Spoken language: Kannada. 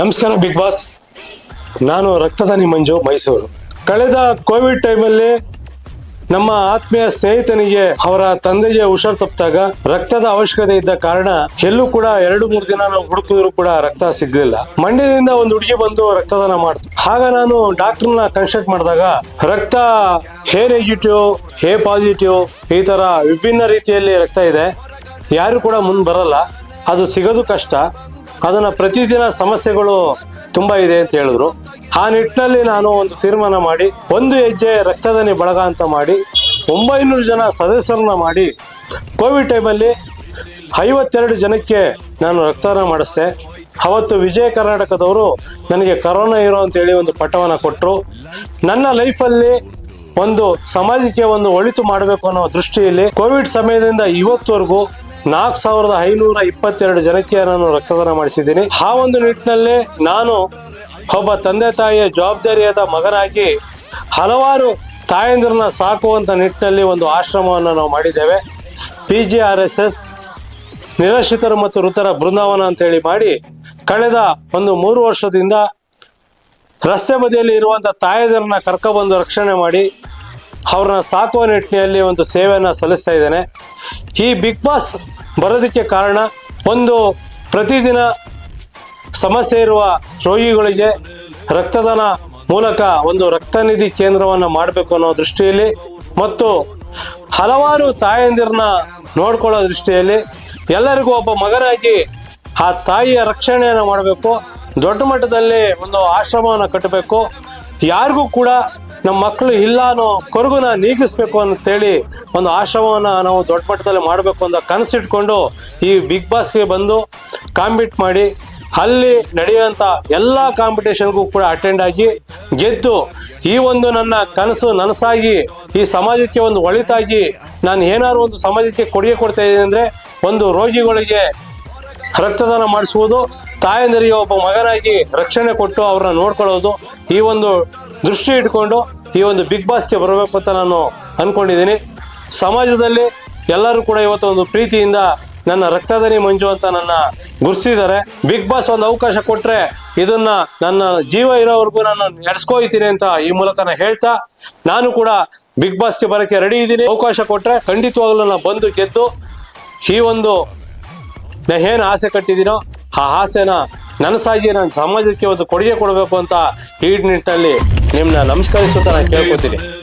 ನಮಸ್ಕಾರ ಬಿಗ್ ಬಾಸ್. ನಾನು ರಕ್ತದಾನಿ ಮಂಜು, ಮೈಸೂರು. ಕಳೆದ ಕೋವಿಡ್ ಟೈಮಲ್ಲಿ ನಮ್ಮ ಆತ್ಮೀಯ ಸ್ನೇಹಿತನಿಗೆ ಅವರ ತಂದೆಗೆ ಹುಷಾರು ತಪ್ಪಿದಾಗ ರಕ್ತದ ಅವಶ್ಯಕತೆ ಇದ್ದ ಕಾರಣ ಎಲ್ಲೂ ಕೂಡ 2-3 ದಿನ ನಾವು ಹುಡುಕಿದ್ರು ಕೂಡ ರಕ್ತ ಸಿಗ್ಲಿಲ್ಲ. ಮಂಡ್ಯದಿಂದ ಒಂದು ಹುಡುಗಿ ಬಂದು ರಕ್ತದಾನ ಮಾಡ್ತು. ಆಗ ನಾನು ಡಾಕ್ಟರ್ನ ಕನ್ಸಲ್ಟ್ ಮಾಡಿದಾಗ ರಕ್ತ ಎ ನೆಗೆಟಿವ್, ಎ ಪಾಸಿಟಿವ್ ಈ ತರ ವಿಭಿನ್ನ ರೀತಿಯಲ್ಲಿ ರಕ್ತ ಇದೆ, ಯಾರು ಕೂಡ ಮುಂದೆ ಬರಲ್ಲ, ಅದು ಸಿಗೋದು ಕಷ್ಟ, ಅದನ್ನ ಪ್ರತಿದಿನ ಸಮಸ್ಯೆಗಳು ತುಂಬಾ ಇದೆ ಅಂತ ಹೇಳಿದ್ರು. ಆ ನಿಟ್ಟಿನಲ್ಲಿ ನಾನು ಒಂದು ತೀರ್ಮಾನ ಮಾಡಿ ಒಂದು ಹೆಜ್ಜೆ ರಕ್ತದಾನಿ ಬಳಗ ಅಂತ ಮಾಡಿ 900 ಜನ ಸದಸ್ಯರನ್ನ ಮಾಡಿ ಕೋವಿಡ್ ಟೈಮಲ್ಲಿ 52 ಜನಕ್ಕೆ ನಾನು ರಕ್ತದಾನ ಮಾಡಿಸ್ದೆ. ಅವತ್ತು ವಿಜಯ ಕರ್ನಾಟಕದವರು ನನಗೆ ಕರೋನಾ ಇರೋ ಅಂತೇಳಿ ಒಂದು ಪಟ್ಟವನ್ನು ಕೊಟ್ಟರು. ನನ್ನ ಲೈಫಲ್ಲಿ ಒಂದು ಸಮಾಜಕ್ಕೆ ಒಂದು ಒಳಿತು ಮಾಡಬೇಕು ಅನ್ನೋ ದೃಷ್ಟಿಯಲ್ಲಿ ಕೋವಿಡ್ ಸಮಯದಿಂದ ಇವತ್ತವರೆಗೂ 4522 ಜನಕ್ಕೆ ನಾನು ರಕ್ತದಾನ ಮಾಡಿಸಿದ್ದೀನಿ. ಆ ಒಂದು ನಿಟ್ಟಿನಲ್ಲಿ ನಾನು ಒಬ್ಬ ತಂದೆ ತಾಯಿಯ ಜವಾಬ್ದಾರಿಯಾದ ಮಗನಾಗಿ ಹಲವಾರು ತಾಯಂದಿರನ್ನ ಸಾಕುವಂಥ ನಿಟ್ಟಿನಲ್ಲಿ ಒಂದು ಆಶ್ರಮವನ್ನು ನಾವು ಮಾಡಿದ್ದೇವೆ. PGRSS ನಿರಾಶ್ರಿತರು ಮತ್ತು ವೃದ್ಧರ ಬೃಂದಾವನ ಅಂತೇಳಿ ಮಾಡಿ ಕಳೆದ ಒಂದು 3 ವರ್ಷದಿಂದ ರಸ್ತೆ ಬದಿಯಲ್ಲಿ ಇರುವಂಥ ತಾಯಂದಿರನ್ನ ಕರ್ಕೊಬಂದು ರಕ್ಷಣೆ ಮಾಡಿ ಅವ್ರನ್ನ ಸಾಕುವ ನಿಟ್ಟಿನಲ್ಲಿ ಒಂದು ಸೇವೆಯನ್ನು ಸಲ್ಲಿಸ್ತಾ ಇದ್ದೇನೆ. ಈ ಬಿಗ್ ಬಾಸ್ ಬರೋದಕ್ಕೆ ಕಾರಣ ಒಂದು ಪ್ರತಿದಿನ ಸಮಸ್ಯೆ ಇರುವ ರೋಗಿಗಳಿಗೆ ರಕ್ತದಾನ ಮೂಲಕ ಒಂದು ರಕ್ತನಿಧಿ ಕೇಂದ್ರವನ್ನು ಮಾಡಬೇಕು ಅನ್ನೋ ದೃಷ್ಟಿಯಲ್ಲಿ ಮತ್ತು ಹಲವಾರು ತಾಯಂದಿರನ್ನ ನೋಡ್ಕೊಳ್ಳೋ ದೃಷ್ಟಿಯಲ್ಲಿ ಎಲ್ಲರಿಗೂ ಒಬ್ಬ ಮಗನಾಗಿ ಆ ತಾಯಿಯ ರಕ್ಷಣೆಯನ್ನು ಮಾಡಬೇಕು, ದೊಡ್ಡ ಮಟ್ಟದಲ್ಲಿ ಒಂದು ಆಶ್ರಮವನ್ನು ಕಟ್ಟಬೇಕು, ಯಾರಿಗೂ ಕೂಡ ನಮ್ಮ ಮಕ್ಕಳು ಇಲ್ಲ ಅನ್ನೋ ಕೊರಗುನ ನೀಗಿಸ್ಬೇಕು ಅಂತೇಳಿ ಒಂದು ಆಶ್ರಮವನ್ನು ನಾವು ದೊಡ್ಡ ಮಟ್ಟದಲ್ಲಿ ಮಾಡಬೇಕು ಅಂತ ಕನಸಿಟ್ಕೊಂಡು ಈ ಬಿಗ್ ಬಾಸ್ಗೆ ಬಂದು ಕಾಂಪೀಟ್ ಮಾಡಿ ಅಲ್ಲಿ ನಡೆಯುವಂಥ ಎಲ್ಲ ಕಾಂಪಿಟೇಷನ್ಗೂ ಕೂಡ ಅಟೆಂಡ್ ಆಗಿ ಗೆದ್ದು ಈ ಒಂದು ನನ್ನ ಕನಸು ನನಸಾಗಿ ಈ ಸಮಾಜಕ್ಕೆ ಒಂದು ಒಳಿತಾಗಿ ನಾನು ಏನಾದ್ರು ಒಂದು ಸಮಾಜಕ್ಕೆ ಕೊಡುಗೆ ಕೊಡ್ತಾ ಇದ್ದೀನಿ ಅಂದರೆ ಒಂದು ರೋಗಿಗಳಿಗೆ ರಕ್ತದಾನ ಮಾಡಿಸುವುದು, ತಾಯಂದಿರಿಗೆ ಒಬ್ಬ ಮಗನಾಗಿ ರಕ್ಷಣೆ ಕೊಟ್ಟು ಅವ್ರನ್ನ ನೋಡ್ಕೊಳ್ಳೋದು, ಈ ಒಂದು ದೃಷ್ಟಿ ಇಟ್ಕೊಂಡು ಈ ಒಂದು ಬಿಗ್ ಬಾಸ್ಗೆ ಬರಬೇಕು ಅಂತ ನಾನು ಅಂದ್ಕೊಂಡಿದ್ದೀನಿ. ಸಮಾಜದಲ್ಲಿ ಎಲ್ಲರೂ ಕೂಡ ಇವತ್ತು ಒಂದು ಪ್ರೀತಿಯಿಂದ ನನ್ನ ರಕ್ತದಾನಿ ಮಂಜು ಅಂತ ನನ್ನ ಗುರುತಿಸಿದ್ದಾರೆ. ಬಿಗ್ ಬಾಸ್ ಒಂದು ಅವಕಾಶ ಕೊಟ್ಟರೆ ಇದನ್ನ ನನ್ನ ಜೀವ ಇರೋವರೆಗೂ ನಾನು ನಡೆಸ್ಕೊಯ್ತೀನಿ ಅಂತ ಈ ಮೂಲಕ ನಾನು ಹೇಳ್ತಾ ನಾನು ಕೂಡ ಬಿಗ್ ಬಾಸ್ಗೆ ಬರೋಕ್ಕೆ ರೆಡಿ ಇದ್ದೀನಿ. ಅವಕಾಶ ಕೊಟ್ಟರೆ ಖಂಡಿತವಾಗ್ಲೂ ನಾನು ಬಂದು ಗೆದ್ದು ಈ ಒಂದು ಏನು ಆಸೆ ಕಟ್ಟಿದ್ದೀನೋ ಆ ಆಸೆನ ನನಸಾಗಿ ನಾನು ಸಮಾಜಕ್ಕೆ ಒಂದು ಕೊಡುಗೆ ಕೊಡಬೇಕು ಅಂತ ಈ ನಿಟ್ಟಿನಲ್ಲಿ ನಿಮ್ಮನ್ನ ನಮಸ್ಕರಿಸುತ್ತಾ ನಾನು ಕೇಳ್ಕೊತೀನಿ.